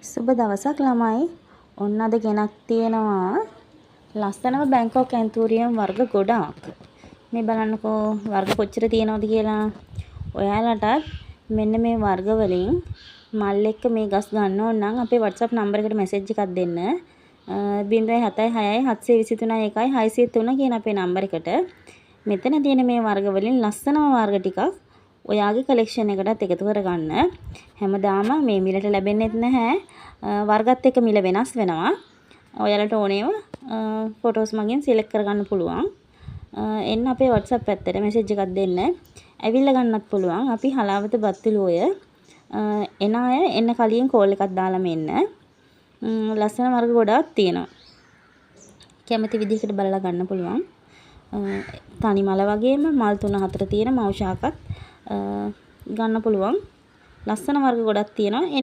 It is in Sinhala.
සුබ දවසක් ළමයි. ඔන්න අද ගෙනක් තියෙනවා ලස්සනම බැංකොක් ඇන්තූරියම් වර්ග ගොඩාක්. මේ බලන්නකෝ වර්ග කොච්චර තියෙනවද කියලා. ඔයාලටත් මෙන්න මේ වර්ග වලින් මල් එක්ක මේ ගස් ගන්න ඕන නම් අපේ WhatsApp නම්බර් එකට මැසේජ් එකක් දෙන්න. 076 723 603 කියන අපේ නම්බර එකට. මෙතන තියෙන මේ වර්ග වලින් ලස්සනම වර්ග ටිකක් ඔයාගේ කලෙක්ෂන් එකටත් එකතු කරගන්න. හැමදාම මේ මිලට ලැබෙන්නේත් නැහැ. වර්ගත් එක්ක මිල වෙනස් වෙනවා. ඔයාලට ඕනේව ෆොටෝස් මගින් සිලෙක්ට් කරගන්න පුළුවන්. එන්න අපේ WhatsApp පැත්තට මැසේජ් එකක් දෙන්න. ඇවිල්ලා ගන්නත් පුළුවන්. අපි හලාවත බත්තිලෝය එන අය එන්න කලින් කෝල් එකක් දාලා මෙන්න. ලස්සන වර්ග ගොඩාක් තියෙනවා. කැමති විදිහකට බලලා ගන්න පුළුවන්. තනි මල වගේම මල් 3-4 තියෙන මෞෂාකත් ගන්න පුළුවන්. ලස්සන වර්ග ගොඩක් තියෙනවා.